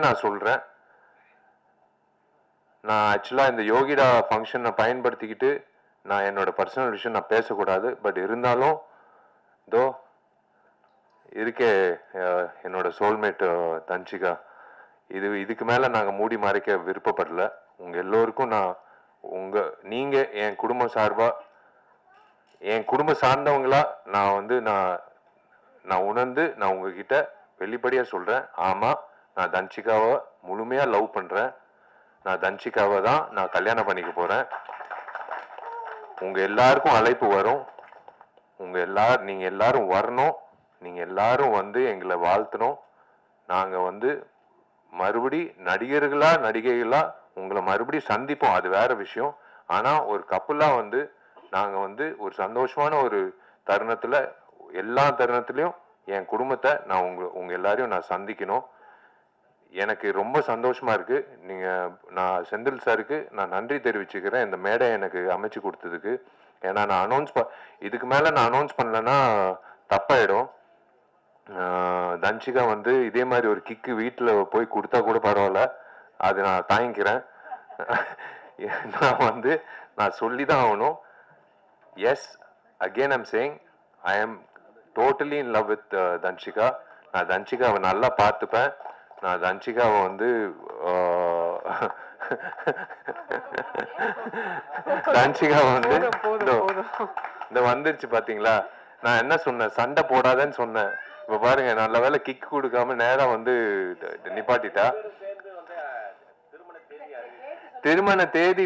நான் சொல்றேன். நான் ஆக்சுவலா இந்த யோகிடா ஃபங்க்ஷனை பயன்படுத்திக்கிட்டு நான் என்னோட பர்சனல் விஷயம் நான் பேசக்கூடாது. பட் இருந்தாலும் தோ இருக்கே என்னோட சோல்மேட் தன்சிகா, இதுக்கு மேல நாங்க மூடி மறைக்க விருப்பப்படல. உங்க எல்லோருக்கும் நீங்க என் குடும்பம் சார்பா, என் குடும்பம் சார்ந்தவங்களா நான் உணர்ந்து நான் உங்ககிட்ட வெளிப்படையா சொல்றேன். ஆமா, நான் தன்சிகாவை முழுமையா லவ் பண்றேன். நான் தன்சிகாவை தான் நான் கல்யாணம் பண்ணிக்க போறேன். உங்க எல்லாருக்கும் அழைப்பு வரும். நீங்க எல்லாரும் வரணும். நீங்க எல்லாரும் எங்களை வாழ்த்தணும். நாங்க மறுபடி நடிகைகளா உங்களை மறுபடி சந்திப்போம். அது வேற விஷயம். ஆனா ஒரு கப்புலா நாங்க ஒரு சந்தோஷமான ஒரு தருணத்துல, எல்லா தருணத்திலையும் என் குடும்பத்தை நான் உங்க எல்லாரையும் நான் சந்திக்கணும். எனக்கு ரொம்ப சந்தோஷமா இருக்கு. நான் செந்தில் சாருக்கு நான் நன்றி தெரிவிச்சுக்கிறேன் இந்த மேடை எனக்கு அமைச்சு கொடுத்ததுக்கு. ஏன்னா நான் இதுக்கு மேல நான் அனௌன்ஸ் பண்ணலன்னா தப்பாயிடும். தன்சிகா இதே மாதிரி ஒரு கிக்கு வீட்டில் போய் கொடுத்தா கூட பரவாயில்ல, அது நான் தாங்கிக்கிறேன். நான் சொல்லிதான் ஆகணும். Yes, again I'm saying, I am totally in love with Dhansika. நான் தன்சிகாவை நல்லா பார்த்துப்பேன். நான் தன்சிகாவை தன்சிகாவை இந்த வந்துருச்சு பாத்தீங்களா? நான் என்ன சொன்னேன்? சண்டை போடாதேன்னு சொன்னேன். இப்ப பாருங்க, நல்ல வேலை கிக் கொடுக்காம நேரா நிப்பாட்டிட்டா. திருமண தேதி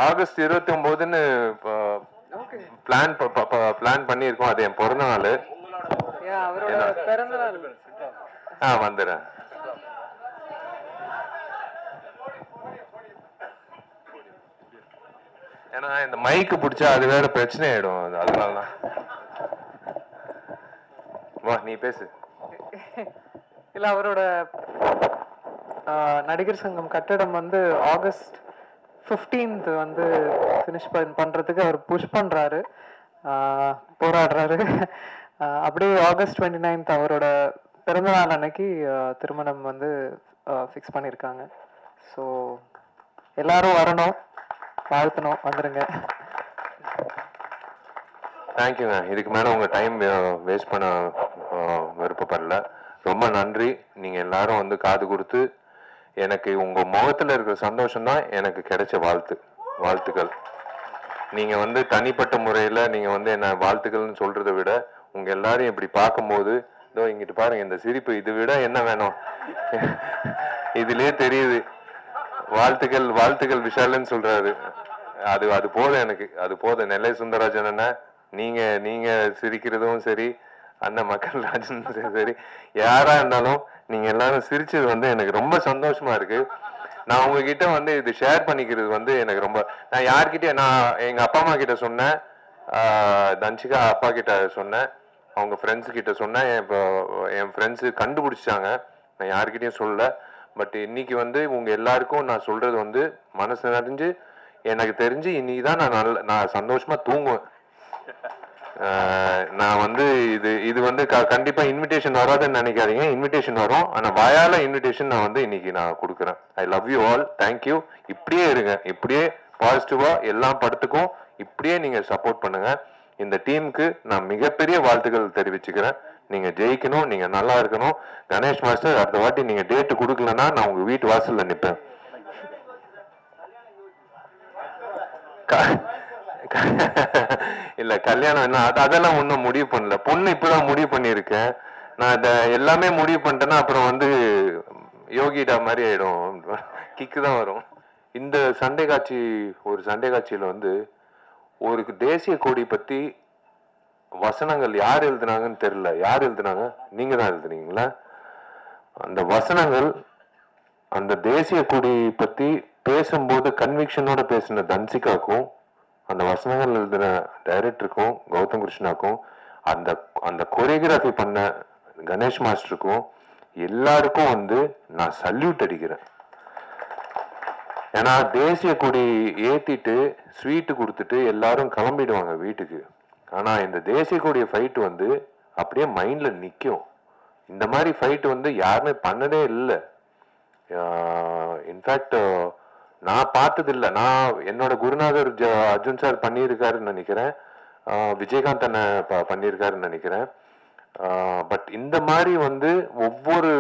ஆகஸ்ட் 29ன்னு பிளான் பண்ணிருக்கோம். அது என் பிறந்த நாள். வந்துடுறேன். ஏன்னா இந்த மைக்கு பிடிச்சா அது வேற பிரச்சனை ஆயிடும். அதனாலதான். வா, நீ பேசு. இல்ல, அவரோட நடிகர் சங்கம் கட்டடம் ஆகஸ்ட் 15th ஃபினிஷ் பண்றதுக்கு அவர் புஷ் பண்றாரு, போராடுறாரு. அப்படியே ஆகஸ்ட் 29th அவரோட பிறந்தநாள் அன்னைக்கு திருமணம் ஃபிக்ஸ் பண்ணியிருக்காங்க. ஸோ எல்லாரும் வரணும், வாழ்த்தணும், வந்துருங்க. தேங்க்யூங்க. இதுக்கு மேல உங்க டைம் வேஸ்ட் பண்ண விருப்பப்படல. ரொம்ப நன்றி. நீங்க எல்லாரும் காது கொடுத்து எனக்கு உங்க முகத்துல இருக்கிற சந்தோஷம் தான் எனக்கு கிடைச்ச வாழ்த்துக்கள். நீங்க தனிப்பட்ட முறையில நீங்க என்ன வாழ்த்துக்கள்னு சொல்றதை விட உங்க எல்லாரையும் இப்படி பார்க்கும்போது, இதோ இங்கிட்டு பாருங்க இந்த சிரிப்பு, இதை விட என்ன வேணும்? இதுலயே தெரியுது. வாழ்த்துக்கள் விஷாலன்னு சொல்றாரு. அது போதும் எனக்கு, அது போதும். நெல்லை சுந்தரராஜன் அண்ணா, நீங்க சிரிக்கிறதும் சரி, அண்ணன் மக்கள் ராஜன் சரி, யாரா இருந்தாலும் நீங்க எல்லாரும் சிரிச்சது எனக்கு ரொம்ப சந்தோஷமா இருக்கு. நான் உங்ககிட்ட இது ஷேர் பண்ணிக்கிறது எனக்கு ரொம்ப, நான் யார்கிட்ட, நான் எங்க அப்பா அம்மா கிட்ட சொன்னேன், தன்சிகா அப்பா கிட்ட சொன்னேன், அவங்க ஃப்ரெண்ட்ஸ் கிட்ட சொன்னேன். என் ஃப்ரெண்ட்ஸ் கண்டுபிடிச்சாங்க. நான் யார்கிட்டயும் சொல்லல. பட் இன்னைக்கு உங்க எல்லாருக்கும் நான் சொல்றது மனசு நிறைஞ்சு, எனக்கு தெரிஞ்சு இன்னைக்குதான் நான் சந்தோஷமா தூங்குவேன். நான் இது கண்டிப்பா இன்விடேஷன் வராதுன்னு நினைக்காதீங்க. இன்விடேஷன் வரும். ஆனா வாயால இன்விடேஷன் நான் இன்னைக்கு நான் கொடுக்குறேன். ஐ லவ் யூ ஆல். தேங்க்யூ. இப்படியே இருங்க, இப்படியே பாசிட்டிவா எல்லா படத்துக்கும் இப்படியே நீங்க சப்போர்ட் பண்ணுங்க. இந்த டீமுக்கு நான் மிகப்பெரிய வாழ்த்துக்கள் தெரிவிச்சுக்கிறேன். நீங்க ஜெயிக்கணும், நீங்க நல்லா இருக்கணும். கணேஷ் மாஸ்டர், அடுத்த வாட்டி நீங்க டேட் கொடுக்கலன்னா நான் உங்க வீட்டு வாசல்ல நிப்பேன். இல்ல, கல்யாணம் என்ன அதெல்லாம் ஒன்னும் முடிவு பண்ணல. பொண்ணு இப்பதான் முடிவு பண்ணிருக்கேன். நான் எல்லாமே முடிவு பண்ணிட்டேன்னா அப்புறம் யோகிடா மாதிரி ஆயிடும், கிக்கு தான் வரும். இந்த ஒரு சண்டை காட்சியில ஒரு தேசிய கொடி பத்தி வசனங்கள் யார் எழுதுனாங்கன்னு தெரியல. யார் எழுதுனாங்க? நீங்க தான் எழுதுனீங்களா? அந்த வசனங்கள் அந்த தேசிய கொடி பத்தி பேசும்போது கன்விக்ஷனோட பேசின தன்சிகாக்கும், அந்த வசனங்கள் எழுதின டைரக்டருக்கும் கௌதம் கிருஷ்ணாக்கும், அந்த அந்த கொரியோகிராஃபி பண்ண கணேஷ் மாஸ்டருக்கும் எல்லாருக்கும் நான் சல்யூட் அடிக்கிறேன். ஏன்னா தேசிய கொடி ஏத்திட்டு ஸ்வீட்டு கொடுத்துட்டு எல்லாரும் கிளம்பிடுவாங்க வீட்டுக்கு. ஆனா இந்த தேசிய கொடிய ஃபைட் அப்படியே மைண்ட்ல நிக்கும். இந்த மாதிரி ஃபைட் வந்து யாருமே பண்ணதே இல்லை. இன்ஃபேக்ட் நான் பார்த்தது இல்லை. நான் என்னோட குருநாதர் அர்ஜுன் சார் பண்ணியிருக்காருன்னு நினைக்கிறேன். விஜயகாந்த் அண்ணன் பண்ணியிருக்காருன்னு நினைக்கிறேன். பட் இந்த மாதிரி வந்து ஒவ்வொரு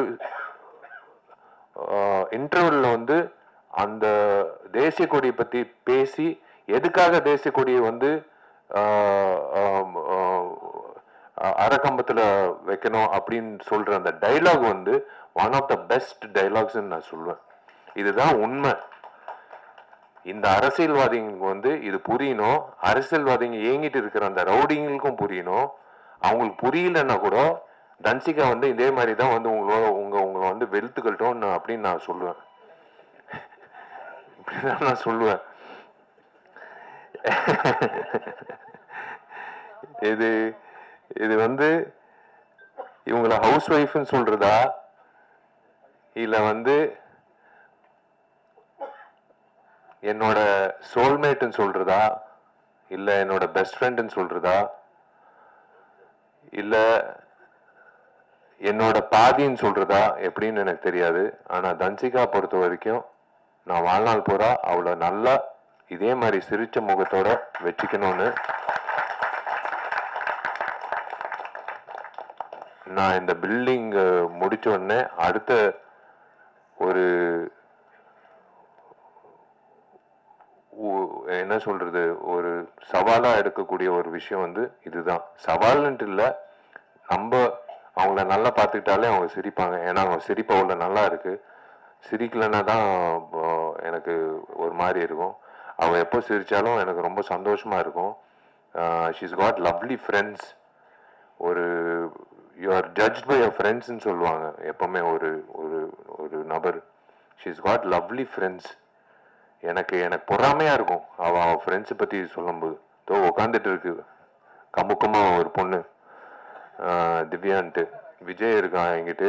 இன்டர்வல்ல வந்து அந்த தேசிய கொடியை பத்தி பேசி எதுக்காக தேசிய கொடியை வந்து அறக்கம்பத்துல வைக்கணும் அப்படின்னு சொல்ற அந்த டைலாக் வந்து one of the best dialogues நான் சொல்லுவேன். இதுதான் உண்மை. இந்த அரசியல்வாதிகளுக்கு வந்து இது புரியணும். அரசியல்வாதிங்க ஏங்கிட்டு இருக்கிற அந்த ரவுடிங்களுக்கும் புரியணும். அவங்களுக்கு புரியலன்னா கூட தன்சிகா வந்து இதே மாதிரி தான் வந்து உங்களை வந்து வெளுத்துக்கட்டும் அப்படின்னு நான் சொல்லுவேன். இப்படிதான் நான் சொல்லுவேன். இது இது வந்து இவங்கள ஹவுஸ் ஒய்ஃப்னு சொல்றதா இல்ல வந்து என்னோட சோல்மேட்னு சொல்றதா இல்ல என்னோட பெஸ்ட் ஃப்ரெண்ட்னு சொல்றதா இல்ல என்னோட பாதின்னு சொல்றதா எப்படின்னு எனக்கு தெரியாது. ஆனா தன்சிகா பொறுத்த வரைக்கும் நான் வாழ்நாள் பூரா அவளை நல்லா இதே மாதிரி சிரிச்ச முகத்தோட வச்சுக்கணும்னு நான் இந்த பில்டிங் முடிச்ச உடனே அடுத்த ஒரு என்ன சொல்றது ஒரு சவாலா எடுக்கக்கூடிய ஒரு விஷயம் வந்து இதுதான். சவால்ன்ட்டு இல்லை, நம்ம அவங்கள நல்லா பார்த்துக்கிட்டாலே அவங்க சிரிப்பாங்க. ஏன்னா அவங்க சிரிப்பு அவ்வளோ நல்லா இருக்கு. சிரிக்கலைன்னா தான் எனக்கு ஒரு மாதிரி இருக்கும். அவள் எப்போ சிரிச்சாலும் எனக்கு ரொம்ப சந்தோஷமா இருக்கும். She's got lovely friends. ஒரு you are judge by your ஃப்ரெண்ட்ஸ்ன்னு சொல்லுவாங்க எப்பவுமே ஒரு ஒரு ஒரு நபர். She's got lovely friends. எனக்கு பொறாமையா இருக்கும் அவள் ஃப்ரெண்ட்ஸை பற்றி சொல்லும்போது. உட்காந்துட்டு இருக்கு கமுக்கமா ஒரு பொண்ணு திவ்யான்ட்டு. விஜய் இருக்கான் என்கிட்ட,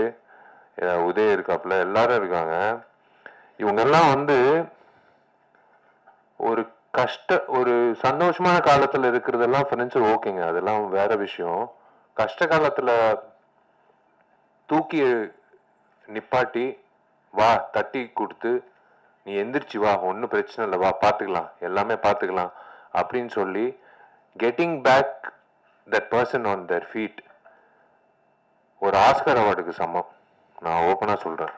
உதய இருக்காப்புல, எல்லாரும் இருக்காங்க. இவங்கெல்லாம் வந்து ஒரு ஒரு சந்தோஷமான காலத்துல இருக்கிறதெல்லாம் ஃப்ரெண்ட்ஸ் ஓகேங்க, அதெல்லாம் வேற விஷயம். கஷ்ட காலத்துல தூக்கி நிப்பாட்டி வா தட்டி கொடுத்து நீ எந்திரிச்சு வா, ஒன்றும் பிரச்சனை இல்லை, வா பார்த்துக்கலாம், எல்லாமே பார்த்துக்கலாம் அப்படின்னு சொல்லி getting back that person on their feet ஒரு ஆஸ்கர் அவார்டுக்கு சமம். நான் ஓப்பனா சொல்றேன்.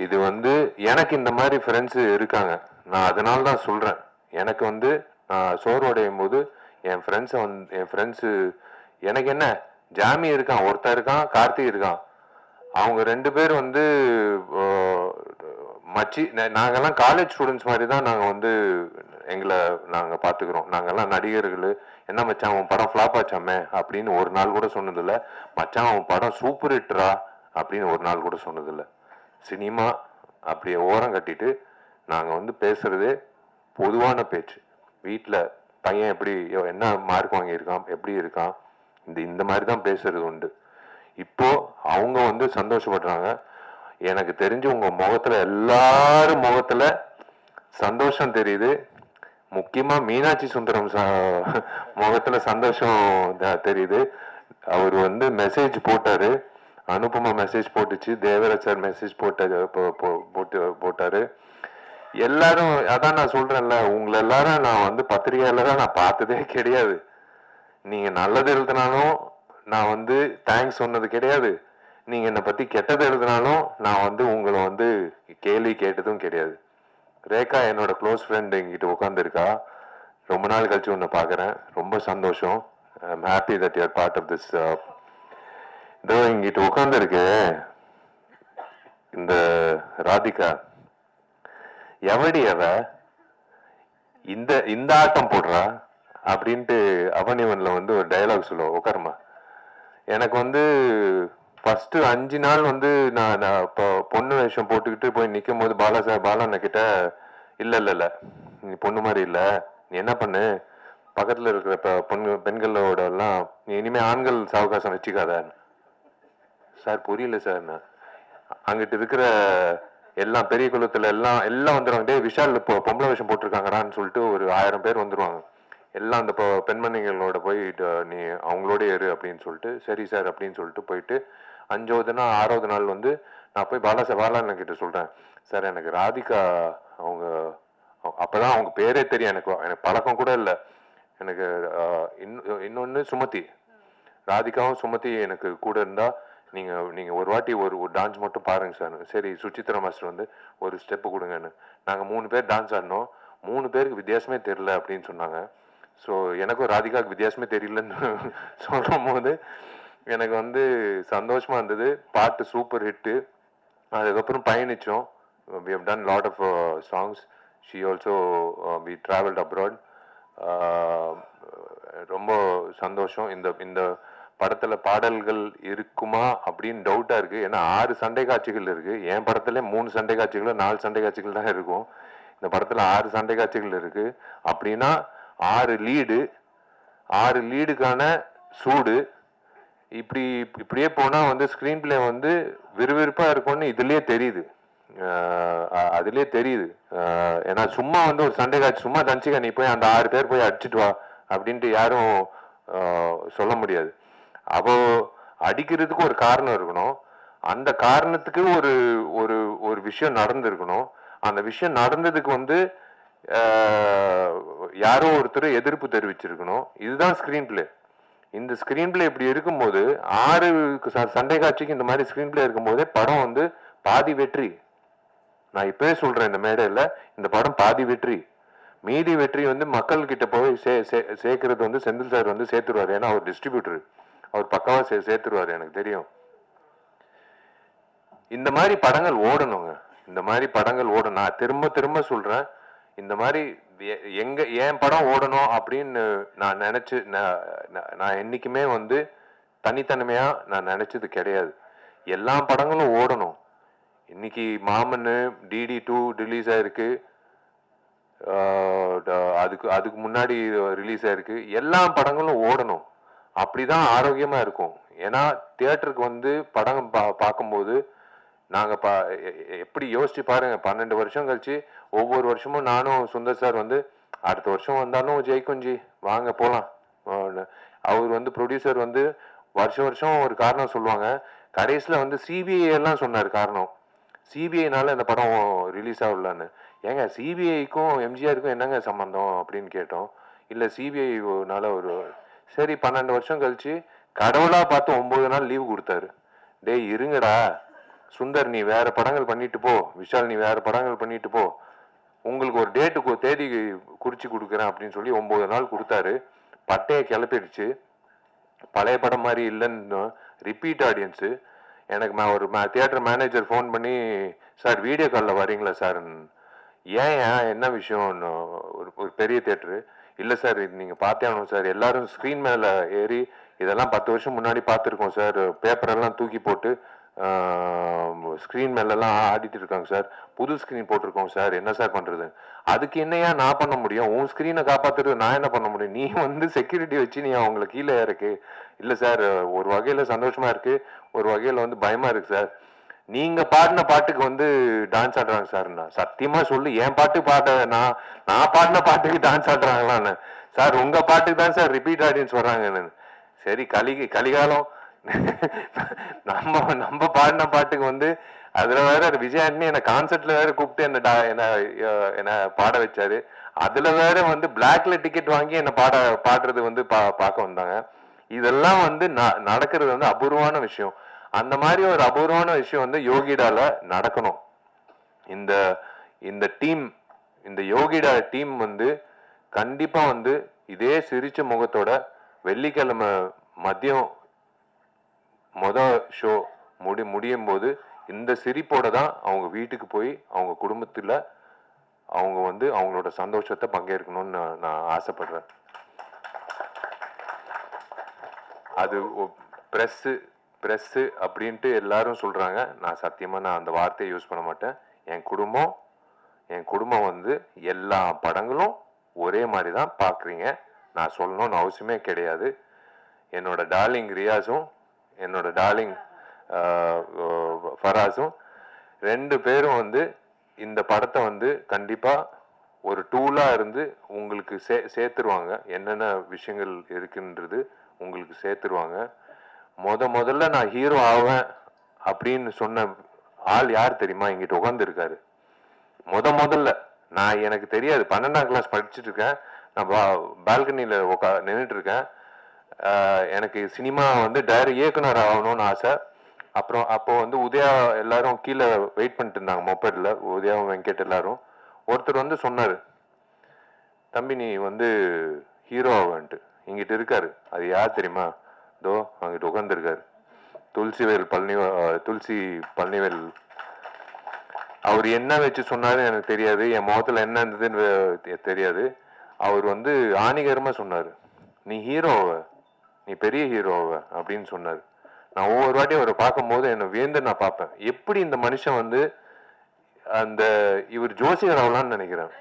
இது வந்து எனக்கு இந்த மாதிரி ஃப்ரெண்ட்ஸ் இருக்காங்க. நான் அதனால தான் சொல்றேன். எனக்கு வந்து நான் சோர்வடையும் போது என் ஃப்ரெண்ட்ஸு எனக்கு என்ன ஜாமி இருக்கான், ஒருத்தர் இருக்கான், கார்த்திக் இருக்கான். அவங்க 2 பேர் வந்து மச்சி. நாங்கெல்லாம் காலேஜ் ஸ்டூடெண்ட்ஸ் மாதிரி தான் நாங்கள் வந்து எங்களை நாங்கள் பார்த்துக்கிறோம். நாங்கெல்லாம் நடிகர்கள். என்ன மச்சான் உன் படம் ஃப்ளாப் ஆச்சாமே அப்படின்னு ஒரு நாள் கூட சொன்னதில்லை. மச்சான் உன் படம் சூப்பர் ஹிட்ரா அப்படின்னு ஒரு நாள் கூட சொன்னதில்லை. சினிமா அப்படியே ஓரம் கட்டிட்டு நாங்கள் வந்து பேசுறதே பொதுவான பேச்சு. வீட்டில் பையன் எப்படி என்ன மார்க் வாங்கியிருக்கான், எப்படி இருக்கான், இந்த மாதிரி தான் பேசுறது உண்டு. இப்போ அவங்க வந்து சந்தோஷப்படுறாங்க. எனக்கு தெரிஞ்சு உங்க முகத்துல எல்லாரும் முகத்துல சந்தோஷம் தெரியுது. முக்கியமா மீனாட்சி சுந்தரம் முகத்துல சந்தோஷம் தெரியுது. அவர் வந்து மெசேஜ் போட்டாரு, அனுபமா மெசேஜ் போட்டுச்சு, தேவராஜ் சார் மெசேஜ் போட்டாரு. எல்லாரும் அதான் நான் சொல்றேன்ல, உங்களை எல்லாரும் நான் வந்து பத்திரிகையாளராக நான் பார்த்ததே கிடையாது. நீங்க நல்லது எழுதினாலும் நான் வந்து தேங்க்ஸ் சொன்னது கிடையாது. நீங்க என்னை பத்தி கெட்டது எழுதினாலும் நான் வந்து உங்களை வந்து கேள்வி கேட்டதும் கிடையாது. ரேகா என்னோட க்ளோஸ் ஃப்ரெண்ட் எங்கிட்ட உட்காந்துருக்கா. ரொம்ப நாள் கழிச்சு உன்னை பார்க்குறேன், ரொம்ப சந்தோஷம். I'm happy that you are part of this. இதோ இங்கிட்ட உட்காந்துருக்கு இந்த ராதிகா. எவடி அவ இந்த ஆட்டம் போடுறா அப்படின்ட்டு அவனிவன்ல வந்து ஒரு டைலாக் சொல்லுவோம். உட்காருமா. எனக்கு வந்து ஃபர்ஸ்ட் 5 நாள் வந்து நான் இப்போ பொண்ணு வேஷம் போட்டுக்கிட்டு போய் நிற்கும் போது பாலண்ண கிட்ட இல்ல நீ பொண்ணு மாதிரி இல்லை, நீ என்ன பண்ணு பக்கத்துல இருக்கிற பெண்களோட எல்லாம் நீ இனிமே ஆண்கள் சாவகாசம் வச்சுக்காத. சார் புரியல சார். நான் அங்கிட்டு இருக்கிற எல்லாம் பெரிய குளத்துல எல்லாம் வந்துடுவாங்க. டே விஷால் இப்போ பொம்பளை வேஷம் போட்டிருக்காங்கடான்னு சொல்லிட்டு ஒரு 1000 பேர் வந்துருவாங்க. எல்லாம் அந்த பெண்மணிகளோட போய் நீ அவங்களோட இரு அப்படின்னு சொல்லிட்டு, சரி சார் அப்படின்னு சொல்லிட்டு போயிட்டு 5வது நாள் 6வது நாள் வந்து நான் போய் பாலாண்ணன் கிட்ட சொல்றேன், சார் எனக்கு ராதிகா அவங்க அப்பதான் அவங்க பேரே தெரியும், எனக்கு பழக்கம் கூட இல்லை. எனக்கு இன்னொன்னு சுமதி, ராதிகாவும் சுமதி எனக்கு கூட இருந்தா நீங்க ஒரு வாட்டி ஒரு டான்ஸ் மட்டும் பாருங்க சார். சரி சுசித்ரா மாஸ்டர் வந்து ஒரு ஸ்டெப்பு கொடுங்கன்னு, நாங்க 3 பேர் டான்ஸ் ஆடினோம். 3 பேருக்கு வித்தியாசமே தெரியல அப்படின்னு சொன்னாங்க. ஸோ எனக்கும் ராதிகாவுக்கு வித்தியாசமே தெரியலன்னு சொல்லும் போது எனக்கு வந்து சந்தோஷமா இருந்தது. பாட்டு சூப்பர் ஹிட்டு. அதுக்கப்புறம் பயணிச்சோம். we have done lot of songs. She also we traveled abroad. ரொம்ப சந்தோஷம். இந்த படத்துல பாடல்கள் இருக்குமா அப்படின்னு டவுட்டா இருக்கு. ஏன்னா 6 சண்டை காட்சிகள் இருக்கு. என் படத்துல 3 சண்டை காட்சிகள் 4 சண்டை காட்சிகள் தான் இருக்கும். இந்த படத்துல 6 சண்டை காட்சிகள் இருக்கு. அப்படின்னா 6 லீடுக்கான சூடு. இப்படியே போனா வந்து ஸ்கிரீன் பிளே வந்து விறுவிறுப்பா இருக்கும்னு இதுலயே தெரியுது. அதுலயே தெரியுது. ஏன்னா சும்மா வந்து ஒரு சண்டை காட்சி சும்மா தனிச்சுக்க நீ போய் அந்த 6 பேர் போய் அடிச்சுட்டு வா அப்படின்ட்டு யாரும் சொல்ல முடியாது. அப்போ அடிக்கிறதுக்கு ஒரு காரணம் இருக்கணும். அந்த காரணத்துக்கு ஒரு ஒரு ஒரு விஷயம் நடந்திருக்கணும். அந்த விஷயம் நடந்ததுக்கு வந்து யாரோ ஒருத்தர் எதிர்ப்பு தெரிவிச்சிருக்கணும். இதுதான் ஸ்கிரீன் பிளே. இந்த ஸ்கிரீன் பிளே இப்படி இருக்கும்போது 6 சண்டை காட்சிக்கு இந்த மாதிரி ஸ்கிரீன் பிளே இருக்கும்போதே படம் வந்து பாதி வெற்றி. நான் இப்பவே சொல்றேன் இந்த மேடையில, இந்த படம் பாதி வெற்றி. மீதி வெற்றி வந்து மக்கள் கிட்ட போய் சேர்க்கறது வந்து செந்தில் சார் வந்து சேர்த்துருவாரு. ஏன்னா அவர் டிஸ்ட்ரிபியூட்டர், அவர் பக்காவா சேர்த்துருவாரு, எனக்கு தெரியும். இந்த மாதிரி படங்கள் ஓடணுங்க. இந்த மாதிரி படங்கள் ஓடணும். நான் திரும்ப திரும்ப சொல்றேன், இந்த மாதிரி என் படம் ஓடணும் அப்படின்னு நான் நினைச்சு நான் என்னைக்குமே வந்து தனித்தன்மையா நான் நினைச்சது கிடையாது. எல்லா படங்களும் ஓடணும். இன்னைக்கு மாமன்னு DD2 ரிலீஸ் ஆயிருக்கு. அதுக்கு முன்னாடி ரிலீஸ் ஆயிருக்கு. எல்லா படங்களும் ஓடணும். அப்படிதான் ஆரோக்கியமா இருக்கும். ஏன்னா தியேட்டருக்கு வந்து படம் பார்க்கும்போது நாங்க எப்படி யோசிச்சு பாருங்க, 12 வருஷம் கழிச்சு ஒவ்வொரு வருஷமும் நானும் சுந்தர் சார் வந்து அடுத்த வருஷம் வந்தாலும் ஜெயிக்குஞ்சி வாங்க போலாம். அவர் வந்து ப்ரொடியூசர் வந்து வருஷம் ஒரு காரணம் சொல்லுவாங்க. கடைசியில வந்து CBI எல்லாம் சொன்னார் காரணம். CBIனால இந்த படம் ரிலீஸ் ஆகலான்னு. ஏங்க CBIக்கும் MGRக்கும் என்னங்க சம்பந்தம் அப்படின்னு கேட்டோம். இல்ல CBIனால ஒரு சரி 12 வருஷம் கழிச்சு கடவுளா பார்த்து 9 நாள் லீவு கொடுத்தாரு. டேய் இருங்கடா சுந்தர், நீ வேற படங்கள் பண்ணிட்டு போ, விஷால் நீ வேற படங்கள் பண்ணிட்டு போ, உங்களுக்கு ஒரு டேட்டுக்கு தேதி குறிச்சு கொடுக்குறேன் அப்படின்னு சொல்லி 9 நாள் கொடுத்தாரு. பட்டையை கிளப்பிடுச்சு. பழைய படம் மாதிரி இல்லைன்னு ரிப்பீட் ஆடியன்ஸு. எனக்கு ஒரு தியேட்டர் மேனேஜர் ஃபோன் பண்ணி, சார் வீடியோ காலில் வரீங்களா சார்? ஏன் என்ன விஷயம்? ஒரு பெரிய தியேட்டரு. இல்லை சார் இது நீங்கள் பார்த்தே ஆகணும் சார், எல்லாரும் ஸ்க்ரீன் மேலே ஏறி இதெல்லாம் 10 வருஷம் முன்னாடி பார்த்துருக்கோம் சார், பேப்பரெல்லாம் தூக்கி போட்டு ஸ்க்ரீன் மேலெல்லாம் ஆடிட்டு இருக்காங்க சார், புது ஸ்க்ரீன் போட்டிருக்கோம் சார், என்ன சார் பண்ணுறது? அதுக்கு என்னையா நான் பண்ண முடியும்? உன் ஸ்க்ரீனை காப்பாற்றுறது நான் என்ன பண்ண முடியும்? நீ வந்து செக்யூரிட்டி வச்சு நீ அவங்களை கீழே இறக்கு. இல்லை சார் ஒரு வகையில் சந்தோஷமா இருக்கு, ஒரு வகையில் வந்து பயமா இருக்கு சார். நீங்க பாடின பாட்டுக்கு வந்து டான்ஸ் ஆடுறாங்க சார்ண்ணா. சத்தியமா சொல்லு, என் பாட்டு நான் பாடின பாட்டுக்கு டான்ஸ் ஆடுறாங்களான்னு. சார் உங்க பாட்டுக்கு தான் சார் ரிப்பீட் ஆடியன்ஸ் வர்றாங்கன்னு. சரி கலிகாலம். நம்ம பாடின பாட்டுக்கு வந்து அதுல வேற விஜய் ஆண்டனி என்ன கான்சர்ட்ல வேற கூப்பிட்டு என்ன பாட வச்சாரு. அதுல வேற வந்து பிளாக்ல டிக்கெட் வாங்கி என்ன பாடுறது வந்து பார்க்க வந்தாங்க. இதெல்லாம் வந்து நடக்கிறது வந்து அபூர்வமான விஷயம். அந்த மாதிரி ஒரு அபூர்வமான விஷயம் வந்து யோகிடால நடக்கணும். இந்த டீம், இந்த யோகிடா டீம் வந்து கண்டிப்பா வந்து இதே சிரிச்ச முகத்தோட வெள்ளிக்கிழமை மதியம் ஷோ முடியும் போது இந்த சிரிப்போட தான் அவங்க வீட்டுக்கு போய் அவங்க குடும்பத்துல அவங்க வந்து அவங்களோட சந்தோஷத்தை பங்கேற்கணும்னு நான் ஆசைப்படுறேன். அது பிரஸ் அப்படின்ட்டு எல்லாரும் சொல்றாங்க. நான் சத்தியமா அந்த வார்த்தையை யூஸ் பண்ண மாட்டேன். என் குடும்பம் வந்து எல்லா படங்களும் ஒரே மாதிரி தான் பாக்குறீங்க. நான் சொல்லணும்னு அவசியமே கிடையாது. என்னோட டார்லிங் ரியாஸும் என்னோட டார்லிங் ஃபராஸும் 2 பேரும் வந்து இந்த படத்தை வந்து கண்டிப்பா ஒரு டூலா இருந்து உங்களுக்கு சேர்த்துருவாங்க. என்னென்ன விஷயங்கள் இருக்குன்றது உங்களுக்கு சேர்த்துருவாங்க. முதல்ல நான் ஹீரோ ஆவேன் அப்படின்னு சொன்ன ஆள் யார் தெரியுமா? இங்கிட்ட உட்கார்ந்து இருக்காரு. முதல்ல நான் எனக்கு தெரியாது, 12ஆம் கிளாஸ் படிச்சுட்டு இருக்கேன். நான் பால்கனியில நின்றுட்டு இருக்கேன். எனக்கு சினிமா வந்து இயக்குனர் ஆகணும்னு ஆசை. அப்புறம் அப்போ வந்து உதயா எல்லாரும் கீழே வெயிட் பண்ணிட்டு இருந்தாங்க மொபைல்ல, உதயாவும் வெங்கட் எல்லாரும். ஒருத்தர் வந்து சொன்னாரு, தம்பி நீ வந்து ஹீரோ ஆவன்ட்டு. இங்கிட்ட இருக்காரு. அது யார் தெரியுமா? இதோ அங்கிட்ட உட்கார்ந்துருக்காரு, துளசி பழனிவேல். அவர் என்ன வச்சு சொன்னாரு எனக்கு தெரியாது, என் முகத்துல என்ன இருந்ததுன்னு தெரியாது. அவர் வந்து ஆணிகரமா சொன்னாரு, நீ ஹீரோவ, நீ பெரிய ஹீரோவ அப்படின்னு சொன்னாரு. நான் ஒவ்வொரு வாட்டியும் அவரை பார்க்கும்போது என்ன வியந்து நான் பார்ப்பேன், எப்படி இந்த மனுஷன் வந்து அந்த இவர் ஜோசியர் ஆகலான்னு நினைக்கிறேன்,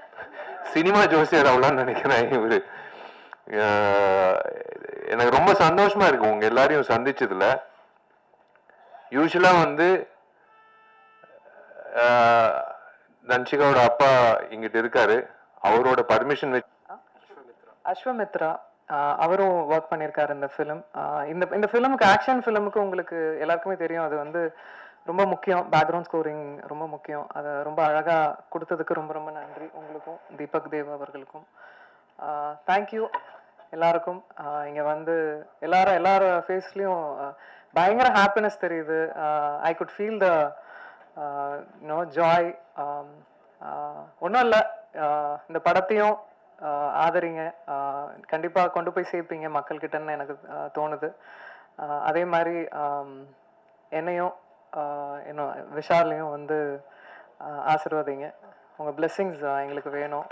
சினிமா ஜோசியர் ஆகலான்னு நினைக்கிறேன் இவரு. எனக்கு ரொம்ப சந்தோஷமா இருக்கு உங்க எல்லாரையும் சந்திச்சதுல. யூஸ்வலா வந்து தன்ஷிகாவோட அப்பா இங்கிட்ட இருக்காரு, அவரோட பர்மிஷன் வச்சு அஸ்வமித்ரா அவரும் ஒர்க் பண்ணியிருக்காரு இந்த ஃபிலிம். இந்த ஃபிலிமுக்கு, ஆக்ஷன் ஃபிலிமுக்கு உங்களுக்கு எல்லாருக்குமே தெரியும், அது வந்து ரொம்ப முக்கியம். பேக்ரவுண்ட் ஸ்கோரிங் ரொம்ப முக்கியம். அதை ரொம்ப அழகா கொடுத்ததுக்கு ரொம்ப ரொம்ப நன்றி உங்களுக்கும், தீபக் தேவ் அவர்களுக்கும். தேங்க்யூ எல்லாருக்கும். இங்க வந்து எல்லார ஃபேஸ்லயும் பயங்கர ஹாப்பினஸ் தெரியுது. I could feel the joy. ஒன்றும் இல்லை, இந்த படத்தையும் ஆதரிங்க. கண்டிப்பா கொண்டு போய் சேர்ப்பீங்க மக்கள்கிட்டன்னு எனக்கு தோணுது. அதே மாதிரி என்னையும் இன்னும் விஷாலையும் வந்து ஆசீர்வதிங்க. உங்க பிளெஸ்ஸிங்ஸ் எங்களுக்கு வேணும்.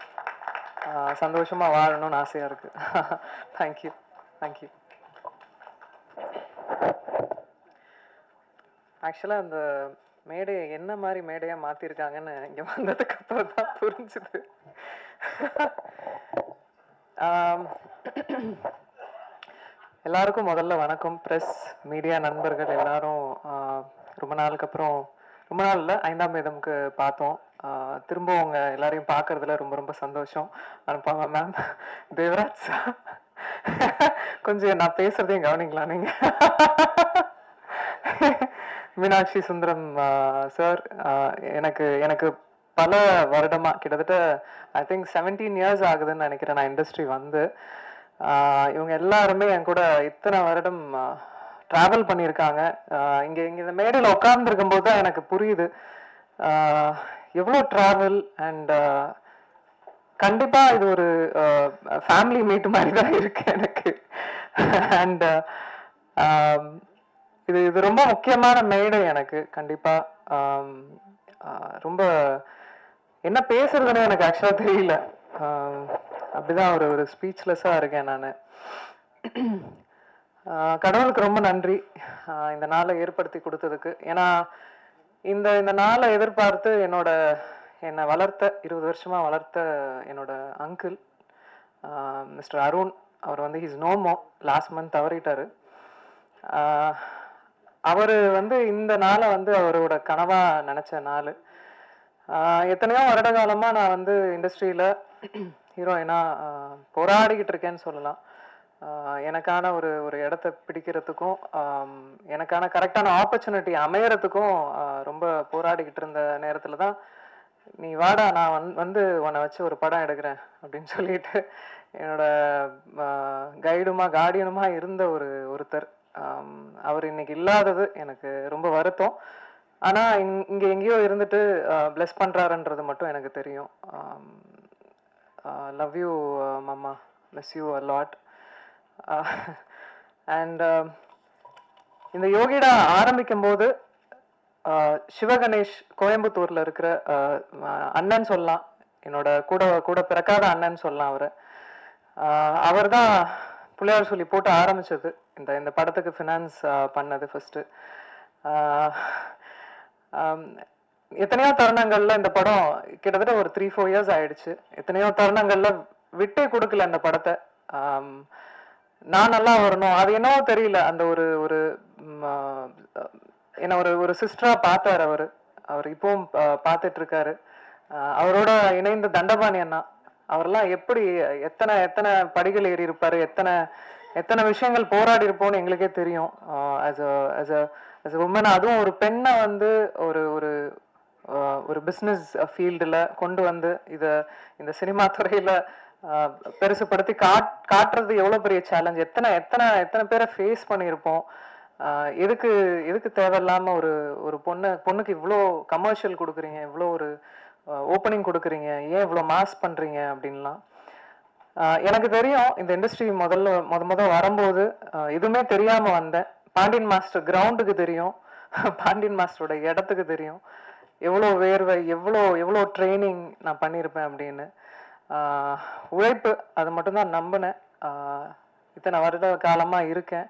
சந்தோஷமா வாழணும்னு ஆசையா இருக்கு. தேங்க்யூ. தேங்க்யூ. ஆக்சுவலா அந்த மேடையை என்ன மாதிரி மேடையா மாத்திருக்காங்கன்னு இங்க வந்ததுக்கு அப்புறம் தான் புரிஞ்சுது. எல்லாருக்கும் முதல்ல வணக்கம். பிரஸ், மீடியா நண்பர்கள் எல்லாரும் ரொம்ப நாளுக்கு அப்புறம், ரொம்ப நாள் இல்லை, 5ஆம் வேதம்க்கு பார்த்தோம். திரும்ப உங்க எல்லாரையும் பார்க்கறதுல ரொம்ப ரொம்ப சந்தோஷம். அனுப்பாங்க மேம், தேவராஜ் கொஞ்சம் நான் பேசுறதையும் கவனிக்கலாம் நீங்க. மீனாட்சி சுந்தரம் சார், எனக்கு எனக்கு பல வருடமா, கிட்டத்தட்ட ஐ திங்க் 17 இயர்ஸ் ஆகுதுன்னு நினைக்கிறேன் நான் இண்டஸ்ட்ரி வந்து. இவங்க எல்லாருமே என் கூட இத்தனை வருடம் டிராவல் பண்ணியிருக்காங்க. இங்க இந்த மேடையில் உட்கார்ந்துருக்கும் போது தான் எனக்கு புரியுது எவ்வளோ டிராவல். அண்ட் கண்டிப்பா இது ஒரு ஃபேமிலி மீட் மாதிரி தான் இருக்கு எனக்கு. அண்ட் இது ரொம்ப முக்கியமான மேடை எனக்கு. கண்டிப்பா ரொம்ப என்ன பேசுறதுன்னு எனக்கு ஆக்சுவலா தெரியல. அப்படிதான் ஒரு ஸ்பீச்லெஸ்ஸா இருக்கேன் நான். கடவுளுக்கு ரொம்ப நன்றி இந்த நாளை ஏற்படுத்தி கொடுத்ததுக்கு. ஏன்னா இந்த நாளை எதிர்பார்த்து என்னை வளர்த்த, 20 வருஷமா வளர்த்த என்னோட அங்கிள் மிஸ்டர் அருண், அவர் வந்து ஹிஸ் நோமோ, லாஸ்ட் மந்த் தவறிட்டாரு. அவர் வந்து இந்த நாளை வந்து அவரோட கனவா நினைச்ச நாள். எத்தனையோ வருட காலமா நான் வந்து இண்டஸ்ட்ரியில ஹீரோயினா போராடிக்கிட்டு இருக்கேன்னு சொல்லலாம். எனக்கான ஒரு இடத்த பிடிக்கிறதுக்கும் எனக்கான கரெக்டான ஆப்பர்ச்சுனிட்டி அமையறதுக்கும் ரொம்ப போராடிக்கிட்டு இருந்த நேரத்துல தான், நீ வாடா நான் வந்து உன்னை வச்சு ஒரு படம் எடுக்கிறேன் அப்படின்னு சொல்லிட்டு என்னோட கைடுமா கார்டியனுமா இருந்த ஒருத்தர். அவர் இன்னைக்கு இல்லாதது எனக்கு ரொம்ப வருத்தம். ஆனா இங்க எங்கேயோ இருந்துட்டு பிளஸ் பண்றாருன்றது மட்டும் எனக்கு தெரியும். லவ் யூ மாமா, miss you a lot. And இந்த யோகிடா ஆரம்பிக்கும் போது சிவகணேஷ் கோயம்புத்தூர்ல இருக்கிற அண்ணன் சொல்லலாம், என்னோட கூட பிறக்காத அண்ணன் சொல்லலாம். அவர் தான் புள்ளையார் சொல்லி போட்டு ஆரம்பிச்சது. இந்த படத்துக்கு ஃபினான்ஸ் பண்ணது ஃபர்ஸ்ட். எத்தனையோ தருணங்கள்ல இந்த படம் கிட்டத்தட்ட ஒரு 3-4 இயர்ஸ் ஆயிடுச்சு. எத்தனையோ தருணங்கள்ல விட்டே கொடுக்கல இந்த படத்தை. நான் நல்லா வரணும், அது என்னவோ தெரியல, அந்த ஒரு என்ன ஒரு சிஸ்டரா பார்த்தாரு அவர் இப்பவும் பார்த்துட்டு இருக்காரு. அவரோட இணைந்த தண்டபாணி அண்ணா, அவரெல்லாம் எப்படி எத்தனை படிகள் ஏறி இருப்பாரு, எத்தனை எத்தனை விஷயங்கள் போராடி இருப்போம்னு எங்களுக்கே தெரியும். As a as a as a woman, அதுவும் ஒரு பெண்ணை வந்து ஒரு ஒரு ஒரு பிஸ்னஸ் ஃபீல்டில் கொண்டு வந்து இந்த சினிமா துறையில் பெருசுப்படுத்தி காட்டுறது எவ்வளோ பெரிய சேலஞ்ச். எத்தனை எத்தனை எத்தனை பேரை ஃபேஸ் பண்ணியிருப்போம். எதுக்கு எதுக்கு தேவையில்லாமல் ஒரு ஒரு பொண்ணுக்கு இவ்வளோ கமர்ஷியல் கொடுக்குறீங்க, இவ்வளோ ஒரு ஓப்பனிங் கொடுக்குறீங்க, ஏன் இவ்வளோ மாஸ் பண்ணுறீங்க அப்படின்லாம். எனக்கு தெரியும் இந்த இண்டஸ்ட்ரி முத வரும்போது எதுவுமே தெரியாமல் வந்தேன். பாண்டியன் மாஸ்டர் கிரவுண்டுக்கு தெரியும், பாண்டியன் மாஸ்டரோட இடத்துக்கு தெரியும் எவ்வளோ வேர்வை, எவ்வளோ எவ்வளோ ட்ரைனிங் நான் பண்ணியிருப்பேன் அப்படின்னு. உழைப்பு, அது மட்டும்தான் நம்பினேன். இத்தனை வருட காலமாக இருக்கேன்,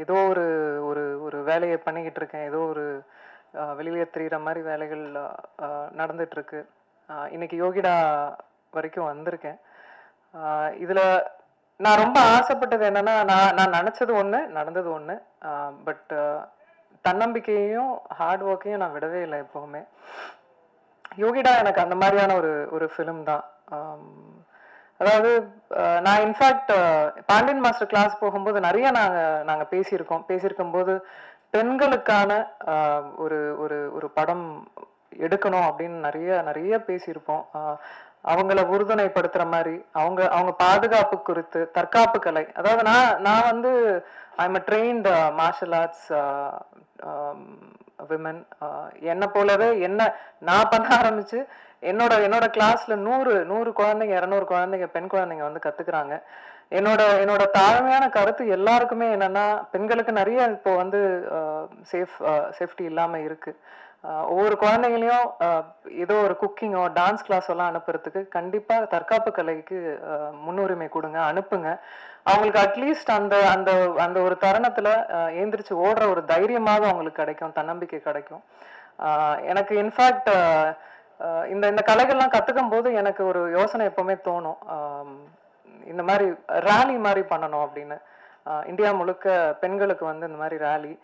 ஏதோ ஒரு ஒரு ஒரு வேலையை பண்ணிக்கிட்டு இருக்கேன், ஏதோ ஒரு வெளியே தெரிகிற மாதிரி வேலைகள் நடந்துட்டுருக்கு. இன்னைக்கு யோகிடா வரைக்கும் வந்திருக்கேன். இதில் நான் ரொம்ப ஆசைப்பட்டது என்னன்னா, நான் நினச்சது ஒன்று, நடந்தது ஒன்று. பட் தன்னம்பிக்கையையும் ஹார்ட் ஒர்க்கையும் நான் விடவே இல்லை எப்போவுமே. யோகிடா எனக்கு அந்த மாதிரியான ஒரு ஒரு ஃபிலிம் தான். அதாவது நான் இன்ஃபேக்ட் பாண்டியன் மாஸ்டர் கிளாஸ் போகும்போது நிறைய நாங்கள் பேசியிருக்கும் போது பெண்களுக்கான ஒரு ஒரு ஒரு படம் எடுக்கணும் அப்படின்னு நிறைய நிறைய பேசியிருப்போம். அவங்கள உறுதுணைப்படுத்துற மாதிரி, அவங்க பாதுகாப்பு குறித்து, தற்காப்பு கலை. அதாவது நான் வந்து I'm a trained martial arts women. என்னை போலவே நான் பண்ண ஆரம்பிச்சு என்னோட கிளாஸ்ல 100 குழந்தைங்க, 200 குழந்தைங்க, பெண் குழந்தைங்க வந்து கத்துக்கிறாங்க. என்னோட தாழ்மையான கருத்து எல்லாருக்குமே என்னன்னா, பெண்களுக்கு நிறைய இப்போ வந்து சேஃப்டி இல்லாம இருக்கு. ஒவ்வொரு குழந்தைங்களையும் ஏதோ ஒரு குக்கிங்கோ டான்ஸ் கிளாஸ் எல்லாம் அனுப்புறதுக்கு கண்டிப்பா தற்காப்பு கலைக்கு முன்னுரிமை கொடுங்க, அனுப்புங்க. அவங்களுக்கு அட்லீஸ்ட் அந்த அந்த அந்த ஒரு தருணத்துல ஏந்திரிச்சு ஓடுற ஒரு தைரியமாக அவங்களுக்கு கிடைக்கும், தன்னம்பிக்கை கிடைக்கும். எனக்கு இன்ஃபேக்ட் இந்த இந்த கலைகள்லாம் கத்துக்கும் போது எனக்கு ஒரு யோசனை எப்பவுமே தோணும். இந்த மாதிரி ரேலி மாதிரி பண்ணணும் அப்படின்னு. இந்தியா முழுக்க பெண்களுக்கு வந்து இந்த மாதிரி ரேலி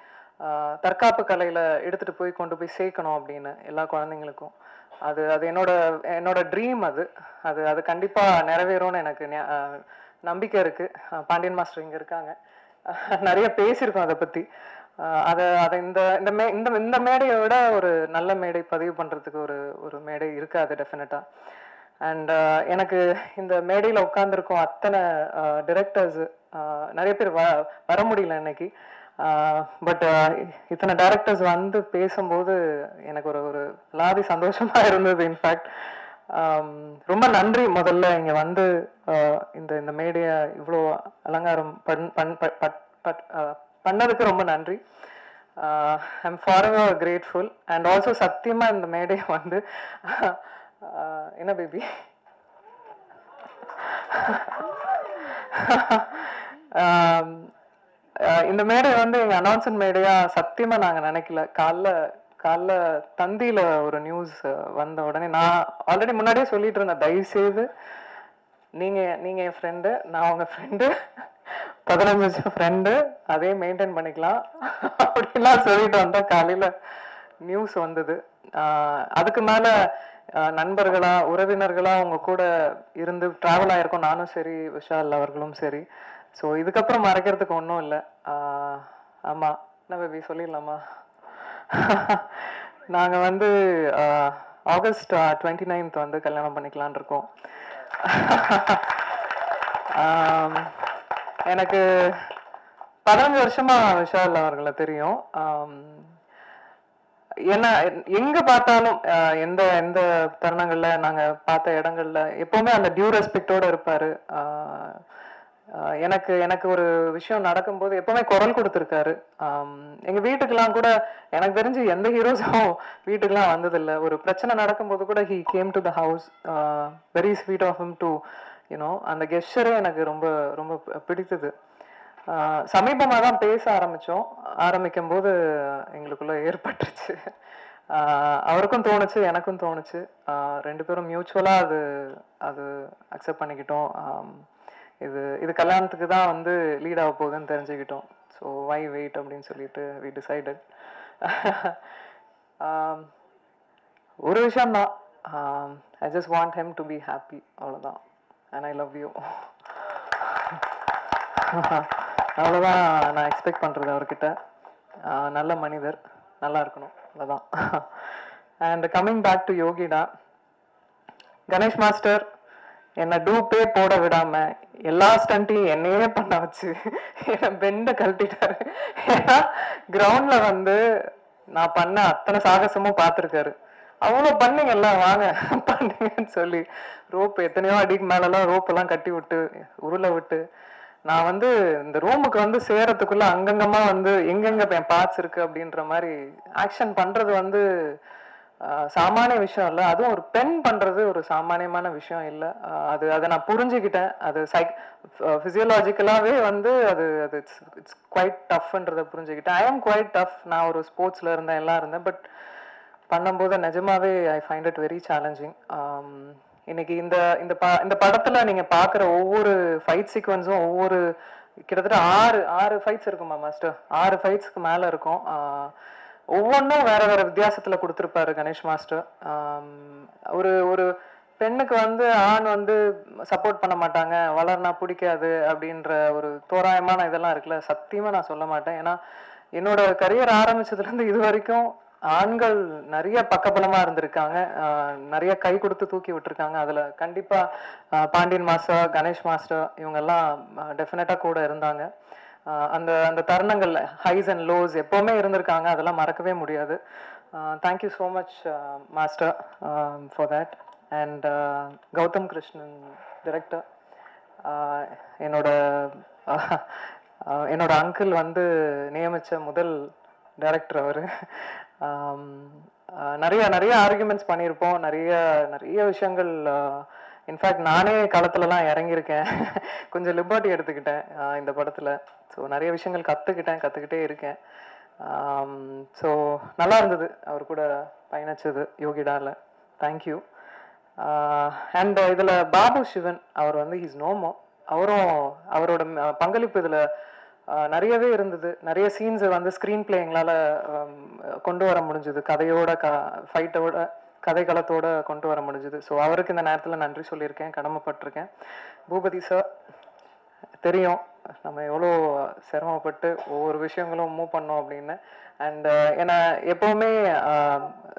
தற்காப்பு கலையில எடுத்துட்டு கொண்டு போய் சேர்க்கணும் அப்படின்னு எல்லா குழந்தைங்களுக்கும். அது அது என்னோட ட்ரீம். அது அது அது கண்டிப்பா நிறைவேறும்னு எனக்கு நம்பிக்கை இருக்கு. பாண்டியன் மாஸ்டர் இங்க இருக்காங்க, நிறைய பேசியிருக்கோம் அதை பத்தி. அதை இந்த இந்த மேடையை விட ஒரு நல்ல மேடை பதிவு பண்றதுக்கு ஒரு ஒரு மேடை இருக்காது டெஃபினட்டா. அண்ட் எனக்கு இந்த மேடையில் உட்காந்துருக்கோம் அத்தனை டிரெக்டர்ஸ், நிறைய பேர் வர முடியல இன்னைக்கு. பட் இத்தனை டைரக்டர்ஸ் வந்து பேசும்போது எனக்கு ஒரு ஒரு லாதி சந்தோஷமா இருந்தது. இன்ஃபேக்ட் ரொம்ப நன்றி முதல்ல இங்க வந்து இந்த இந்த மேடையை இவ்வளோ அலங்காரம் பண்ணதுக்கு ரொம்ப நன்றி. I'm forever grateful. And also சத்தியமா இந்த மேடையை வந்து என்ன பேபி இந்த மேடை வந்து எங்க அனௌன்ஸ்மெண்ட் மேடையா சத்தியமா நாங்க நினைக்கல. காலைல தந்தியில ஒரு நியூஸ் வந்த உடனே நான் ஆல்ரெடி முன்னாடியே சொல்லிட்டு இருந்தேன், தயவு செய்து நீங்க என் ஃப்ரெண்டு, நான் உங்க ஃப்ரெண்டு, 15 வருஷம் ஃப்ரெண்டு, அதே மெயின்டைன் பண்ணிக்கலாம் அப்படின்லாம் சொல்லிட்டு வந்தா காலையில நியூஸ் வந்தது. அதுக்கு மேல நண்பர்களா உறவினர்களா உங்க கூட இருந்து டிராவல் ஆயிருக்கோம், நானும் சரி விஷால் அவர்களும் சரி. ஸோ இதுக்கப்புறம் மறைக்கிறதுக்கு ஒன்றும் இல்லை. ஆமா, என்ன பேபி சொல்லிடலாமா? நாங்கள் வந்து ஆகஸ்ட் 29th வந்து கல்யாணம் பண்ணிக்கலான் இருக்கோம். எனக்கு 15 வருஷமா விஷால் அவர்களை தெரியும். ஏன்னா எங்க பார்த்தாலும் எந்த எந்த தருணங்கள்ல நாங்க பார்த்த இடங்கள்ல எப்பவுமே அந்த டியூ ரெஸ்பெக்டோட இருப்பாரு. எனக்கு எனக்கு ஒரு விஷயம் நடக்கும்போது எப்பவுமே குரல் கொடுத்துருக்காரு. எங்க வீட்டுக்கெல்லாம் கூட எனக்கு தெரிஞ்சு எந்த ஹீரோஸும் வீட்டுக்கெல்லாம் வந்ததில்லை. ஒரு பிரச்சனை நடக்கும்போது கூட he came to the house. Very sweet of him to you know. அந்த கெஸ்டரே எனக்கு ரொம்ப ரொம்ப பிடித்தது. சமீபமாக தான் பேச ஆரம்பிக்கும் போது எங்களுக்குள்ள ஏற்பட்டுருச்சு. அவருக்கும் தோணுச்சு, எனக்கும் தோணுச்சு. 2 பேரும் மியூச்சுவலா அது அது அக்செப்ட் பண்ணிக்கிட்டோம். இது கல்யாணத்துக்கு தான் வந்து லீட் ஆக போகுதுன்னு தெரிஞ்சுக்கிட்டோம். ஸோ வை வெயிட் அப்படின்னு சொல்லிட்டு வி டிசைடட். ஒரு விஷயம்தான், I just want him to be happy, அவ்வளோதான். And I love you. அவ்வளோதான் நான் எக்ஸ்பெக்ட் பண்ணுறது அவர்கிட்ட. நல்ல மனிதர், நல்லா இருக்கணும், அவ்வளோதான். அண்ட் கம்மிங் பேக் டு யோகிடா, கணேஷ் மாஸ்டர் என்னை டூப்பே போட விடாம எல்லா ஸ்டண்ட்டையும் என்னையே பண்ண வச்சு என்னை பெண்டை கழட்டிட்டாரு. ஏன்னா கிரவுண்ட்ல வந்து நான் பண்ண அத்தனை சாகசமும் பார்த்துருக்காரு. அவ்வளோ பண்ணீங்கல்ல, வாங்க பண்ணீங்கன்னு சொல்லி ரோப் எத்தனையோ அடிக்கு மேலெல்லாம் ரோப்பெல்லாம் கட்டி விட்டு உருளை விட்டு நான் வந்து இந்த ரூமுக்கு வந்து சேரத்துக்குள்ள அங்கங்கமா வந்து எங்கெங்க என் பார்ட்ஸ் இருக்கு அப்படின்ற மாதிரி ஆக்ஷன் பண்றது வந்து சாமானிய விஷயம் இல்லை. அதுவும் ஒரு பெண் பண்றது ஒரு சாமானியமான விஷயம் இல்லை. அதை நான் புரிஞ்சுக்கிட்டேன். அது பிசியோலாஜிக்கலாவே வந்து அது அது இட்ஸ் குவைட் டஃப்ன்றதை புரிஞ்சுக்கிட்டேன். ஐ ஆம் குவைட் டஃப். நான் ஒரு ஸ்போர்ட்ஸ்ல இருந்தேன், எல்லாம் இருந்தேன். பட் பண்ணும்போது நிஜமாவே I find it very challenging. இன்னைக்கு இந்த இந்த இந்த படத்துல நீங்க பாக்குற ஒவ்வொரு ஃபைட் சீக்வன்ஸும் ஒவ்வொரு கிட்டத்தட்ட ஆறு ஃபைட்ஸ் இருக்குமா மாஸ்டர், 6 ஃபைட்ஸ்க்கு மேல இருக்கும். ஒவ்வொன்றும் வேற வேற வித்தியாசத்துல கொடுத்துருப்பாரு கணேஷ் மாஸ்டர். ஒரு ஒரு பெண்ணுக்கு வந்து ஆண் வந்து சப்போர்ட் பண்ண மாட்டாங்க, வளர்னா பிடிக்காது அப்படின்ற ஒரு தோராயமான இதெல்லாம் இருக்குல்ல, சத்தியமா நான் சொல்ல மாட்டேன். ஏன்னா என்னோட கரியர் ஆரம்பிச்சதுல இருந்து இது வரைக்கும் ஆண்கள் நிறைய பக்கபலமா இருந்திருக்காங்க, நிறைய கை கொடுத்து தூக்கி விட்டுருக்காங்க. அதுல கண்டிப்பா பாண்டியன் மாஸ்டர், கணேஷ் மாஸ்டர் இவங்க எல்லாம் டெஃபினட்டா கூட இருந்தாங்க. அந்த அந்த தருணங்கள்ல ஹைஸ் அண்ட் லோஸ் எப்பவுமே இருந்திருக்காங்க, அதெல்லாம் மறக்கவே முடியாது. Thank you so much master for that. And Gautham Krishnan director, என்னோட என்னோட அங்கிள் வந்து நியமிச்ச முதல் டைரக்டர் அவர். நிறைய நிறைய ஆர்குமெண்ட்ஸ் பண்ணியிருப்போம், நிறைய நிறைய விஷயங்கள். இன்ஃபேக்ட் நானே களத்துலலாம் இறங்கியிருக்கேன், கொஞ்சம் லிபர்ட்டி எடுத்துக்கிட்டேன் இந்த படத்தில். ஸோ நிறைய விஷயங்கள் கற்றுக்கிட்டே இருக்கேன். ஸோ நல்லா இருந்தது அவர் கூட பயணிச்சது யோகிடாவில். தேங்க்யூ. அண்ட் இதில் பாபு சிவன் அவர் வந்து ஹீஸ் நோமோ, அவரும் அவரோட பங்களிப்பு இதில் நிறையவே இருந்தது. நிறைய சீன்ஸை வந்து ஸ்க்ரீன் பிளே எங்களால் கொண்டு வர முடிஞ்சது, கதையோட ஃபைட்டோட கதைக்களத்தோட கொண்டு வர முடிஞ்சது. ஸோ அவருக்கு இந்த நேரத்தில் நன்றி சொல்லியிருக்கேன், கடமைப்பட்டிருக்கேன். பூபதி சார், தெரியும் நம்ம எவ்வளோ சிரமப்பட்டு ஒவ்வொரு விஷயங்களும் மூவ் பண்ணோம் அப்படின்னு. அண்ட் ஏன்னா எப்போவுமே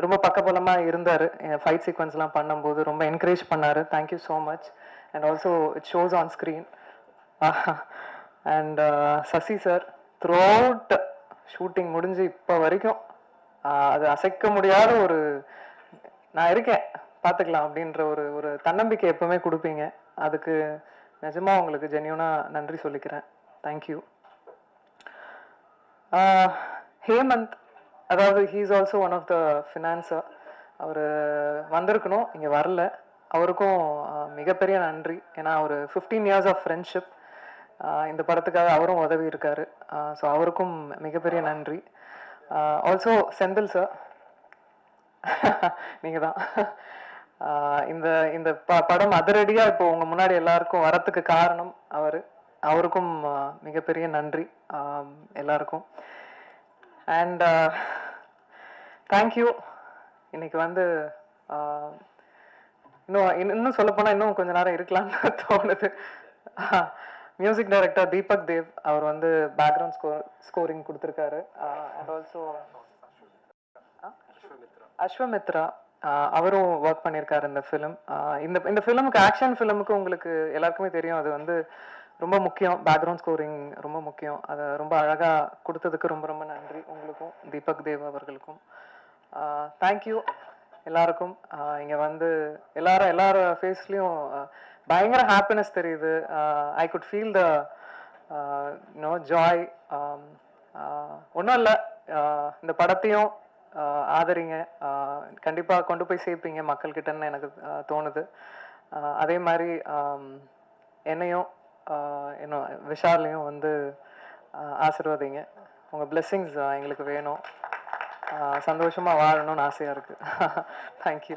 ரொம்ப பக்கபலமாக இருந்தார். ஃபைட் சீக்வன்ஸ்லாம் பண்ணும்போது ரொம்ப என்கரேஜ் பண்ணார். Thank you so much. And also it shows on screen. And Sasi sir, throughout shooting முடிஞ்சு இப்போ வரைக்கும் அது அசைக்க முடியாத ஒரு நான் இருக்கேன் பார்த்துக்கலாம் அப்படின்ற ஒரு ஒரு தன்னம்பிக்கை எப்பவுமே கொடுப்பீங்க. அதுக்கு நிஜமா உங்களுக்கு ஜென்யூனா நன்றி சொல்லிக்கிறேன். தேங்க்யூ. ஹேமந்த், அதாவது he's also one of the financier. அவர் வந்திருக்கணும், இங்கே வரல. அவருக்கும் மிகப்பெரிய நன்றி. ஏன்னா ஒரு 15 years ஆஃப் ஃப்ரெண்ட்ஷிப், இந்த படத்துக்காக அவரும் உதவி இருக்காரு. ஸோ அவருக்கும் மிகப்பெரிய நன்றி. ஆல்சோ செந்தில் சார், நீங்கள் தான் இந்த இந்த படம் அதிரடியாக இப்போ உங்கள் முன்னாடி எல்லாருக்கும் வரத்துக்கு காரணம் அவருக்கும் மிகப்பெரிய நன்றி எல்லாருக்கும். And thank you. இன்னைக்கு வந்து இன்னும் சொல்லப்போனால் இன்னும் கொஞ்ச நேரம் இருக்கலாம்னு தோணுது. மியூசிக் டைரக்டர் தீபக் தேவ், அவர் வந்து பேக்ரவுண்ட் ஸ்கோரிங் கொடுத்துருக்காரு. அண்ட் ஆல்சோ அஸ்வமித்ரா, அவரும் ஒர்க் பண்ணியிருக்காரு இந்த ஃபிலிம். இந்த ஃபிலிமுக்கு, ஆக்ஷன் ஃபிலிமுக்கு உங்களுக்கு எல்லாருக்குமே தெரியும், அது வந்து ரொம்ப முக்கியம். பேக்ரவுண்ட் ஸ்கோரிங் ரொம்ப முக்கியம். அதை ரொம்ப அழகாக கொடுத்ததுக்கு ரொம்ப ரொம்ப நன்றி உங்களுக்கும், தீபக் தேவ் அவர்களுக்கும். தேங்க்யூ எல்லாருக்கும். இங்கே வந்து எல்லார் ஃபேஸ்லேயும் பயங்கர ஹாப்பினஸ் தெரியுது. I could feel the joy. ஒன்றும் இல்லை, இந்த படத்தையும் ஆதரிங்க, கண்டிப்பாக கொண்டு போய் சேர்ப்பீங்க மக்கள்கிட்டன்னு எனக்கு தோணுது. அதே மாதிரி என்னையும் இன்னும் விஷாலையும் வந்து ஆசீர்வதிங்க. உங்கள் பிளெஸ்ஸிங்ஸ் எங்களுக்கு வேணும். சந்தோஷமாக வாழணும்னு ஆசையாக இருக்குது. தேங்க்யூ.